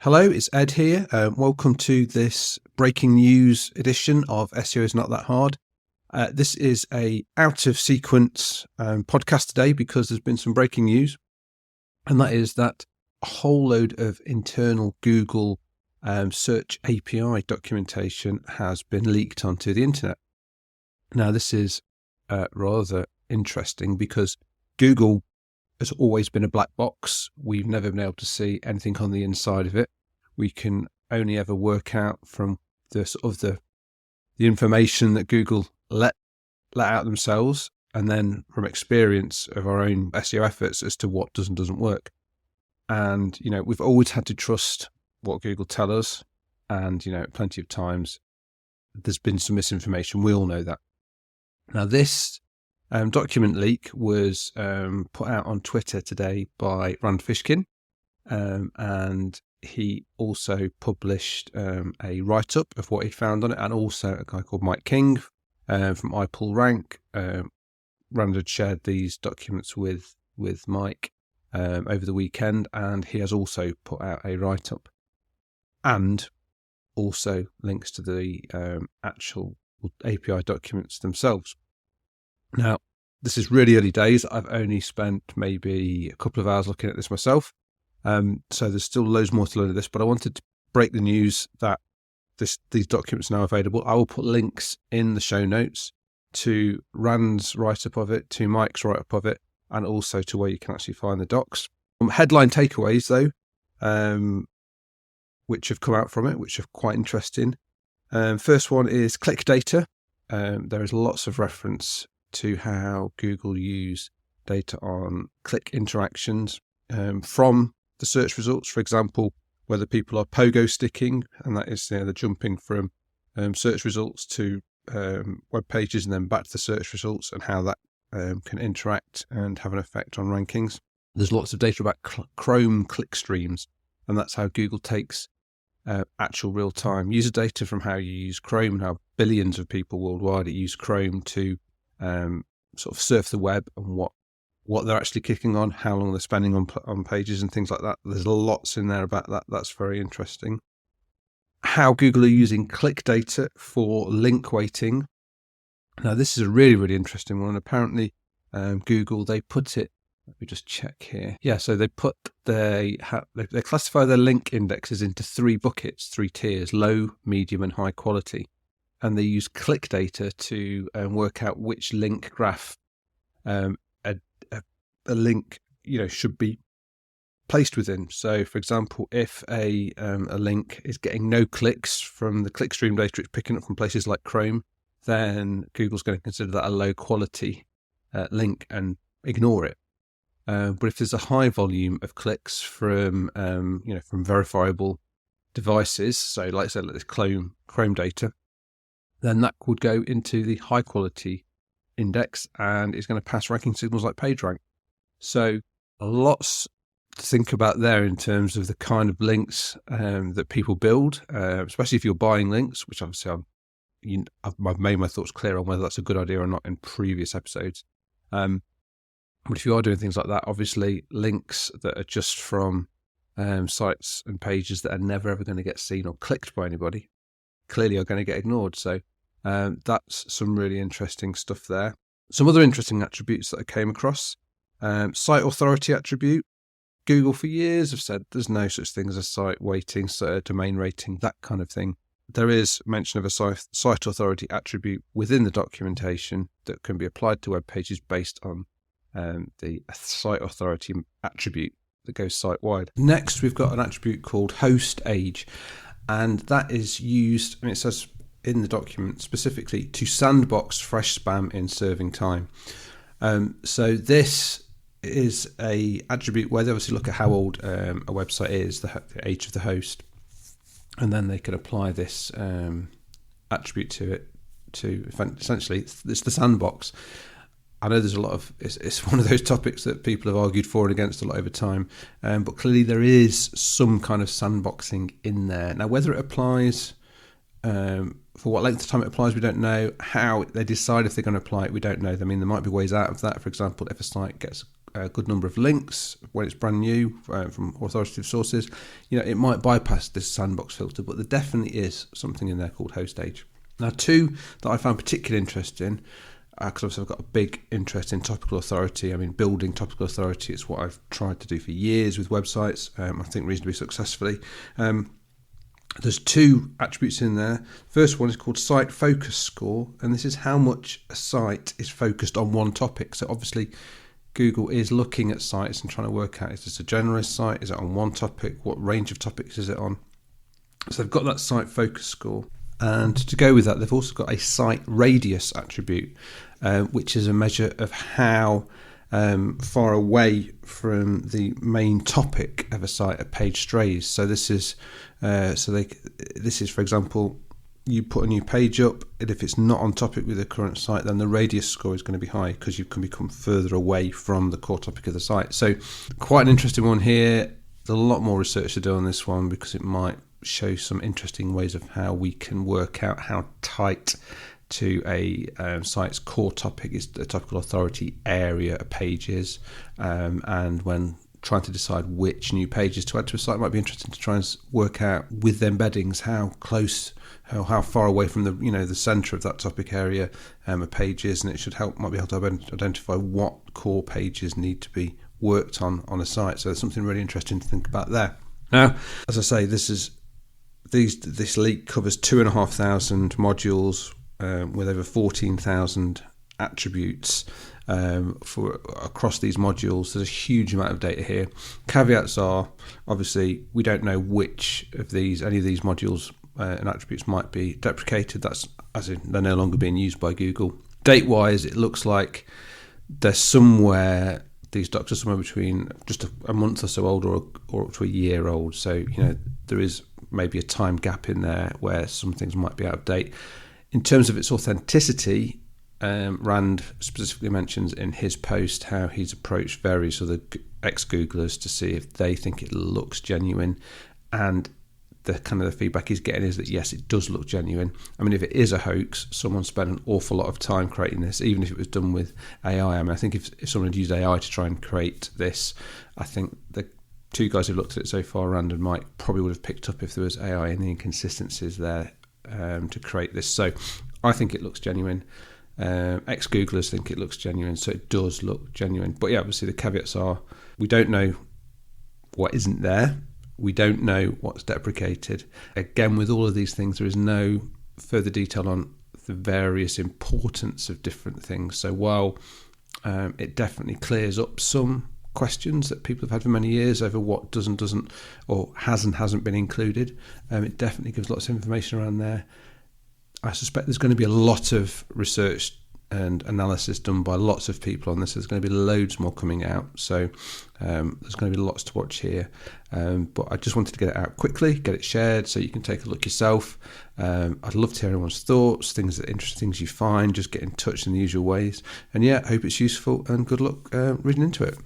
Hello, it's Ed here. Welcome to this breaking news edition of SEO is Not That Hard. This is a out of sequence podcast today because there's been some breaking news, and that is that a whole load of internal Google search API documentation has been leaked onto the internet. Now, this is rather interesting because Google has always been a black box. We've never been able to see anything on the inside of it. We can only ever work out from the sort of the information that Google let out themselves, and then from experience of our own SEO efforts as to what does and doesn't work. And we've always had to trust what Google tell us, and plenty of times there's been some misinformation. We all know that. Now this document leak was put out on Twitter today by Rand Fishkin, and he also published a write-up of what he found on it, and also a guy called Mike King from iPullRank. Rand had shared these documents with Mike over the weekend, and he has also put out a write-up and also links to the actual API documents themselves. Now, this is really early days. I've only spent maybe a couple of hours looking at this myself. So there's still loads more to learn of this, but I wanted to break the news that these documents are now available. I will put links in the show notes to Rand's write-up of it, to Mike's write-up of it, and also to where you can actually find the docs. Headline takeaways, though, which have come out from it, which are quite interesting. First one is click data. There is lots of reference to how Google use data on click interactions from the search results. For example, whether people are pogo sticking, and that is they're jumping from search results to web pages and then back to the search results, and how that can interact and have an effect on rankings. There's lots of data about Chrome click streams, and that's how Google takes actual real-time user data from how you use Chrome, and how billions of people worldwide use Chrome to sort of surf the web, and what they're actually clicking on, how long they're spending on pages and things like that. There's lots in there about that. That's very interesting. How Google are using click data for link weighting. Now, this is a really, really interesting one. Apparently, Google, they put it, let me just check here. Yeah, so they classify their link indexes into three buckets, three tiers: low, medium, and high quality. And they use click data to work out which link graph a link should be placed within. So, for example, if a link is getting no clicks from the clickstream data it's picking up from places like Chrome, then Google's going to consider that a low quality link and ignore it. But if there's a high volume of clicks from from verifiable devices, so like I said, like this Chrome data, then that would go into the high quality index and it's going to pass ranking signals like PageRank. So lots to think about there in terms of the kind of links that people build, especially if you're buying links, which obviously I've made my thoughts clear on whether that's a good idea or not in previous episodes. But if you are doing things like that, obviously links that are just from sites and pages that are never ever going to get seen or clicked by anybody clearly are going to get ignored. So that's some really interesting stuff there. Some other interesting attributes that I came across. Site authority attribute. Google for years have said there's no such thing as a site weighting, domain rating, that kind of thing. There is mention of a site authority attribute within the documentation that can be applied to web pages based on the site authority attribute that goes site-wide. Next, we've got an attribute called host age, and that is used, and it says in the document specifically, to sandbox fresh spam in serving time. So this is a attribute where they obviously look at how old a website is, the age of the host, and then they can apply this attribute to it. To essentially, it's the sandbox. I know there's a lot of it's one of those topics that people have argued for and against a lot over time, but clearly there is some kind of sandboxing in there. Now, whether it applies for what length of time it applies, we don't know. How they decide if they're going to apply it, we don't know. I mean, there might be ways out of that. For example, if a site gets a good number of links when it's brand new from authoritative sources, it might bypass this sandbox filter, but there definitely is something in there called host age. Now, two that I found particularly interesting, because obviously I've got a big interest in topical authority. I mean, building topical authority is what I've tried to do for years with websites, I think reasonably successfully. There's two attributes in there. First one is called site focus score, and this is how much a site is focused on one topic. So obviously Google is looking at sites and trying to work out, is this a generalist site? Is it on one topic? What range of topics is it on? So they've got that site focus score. And to go with that, they've also got a site radius attribute, which is a measure of how far away from the main topic of a site a page strays. So this is for example, you put a new page up, and if it's not on topic with the current site, then the radius score is going to be high because you can become further away from the core topic of the site. So quite an interesting one here. There's a lot more research to do on this one because it might show some interesting ways of how we can work out how tight to a site's core topic is the topical authority area a page is, and when trying to decide which new pages to add to a site, it might be interesting to try and work out with the embeddings how far away from the centre of that topic area a page is, and it might be able to identify what core pages need to be worked on a site. So there's something really interesting to think about there. Now, as I say, this leak covers 2,500 modules with over 14,000 attributes for across these modules. There's a huge amount of data here. Caveats are, obviously, we don't know which of any of these modules and attributes might be deprecated. That's as in they're no longer being used by Google. Date-wise, it looks like these docs are somewhere between just a month or so old or up to a year old. So, there is maybe a time gap in there where some things might be out of date. In terms of its authenticity, Rand specifically mentions in his post how he's approached various other ex-Googlers to see if they think it looks genuine, and the kind of the feedback he's getting is that yes, it does look genuine. I mean, if it is a hoax, someone spent an awful lot of time creating this, even if it was done with AI. I mean, I think if someone had used AI to try and create this, I think the two guys who've looked at it so far, Rand and Mike, probably would have picked up if there was AI and the inconsistencies there to create this. So I think it looks genuine. Ex-Googlers think it looks genuine, so it does look genuine. But yeah, obviously the caveats are we don't know what isn't there. We don't know what's deprecated. Again, with all of these things, there is no further detail on the various importance of different things. So while it definitely clears up some questions that people have had for many years over what does and doesn't, or has and hasn't been included, it definitely gives lots of information around there. I suspect there's going to be a lot of research and analysis done by lots of people on this. There's going to be loads more coming out, so there's going to be lots to watch here. But I just wanted to get it out quickly, get it shared so you can take a look yourself. I'd love to hear everyone's thoughts, interesting things you find. Just get in touch in the usual ways. And yeah, hope it's useful, and good luck reading into it.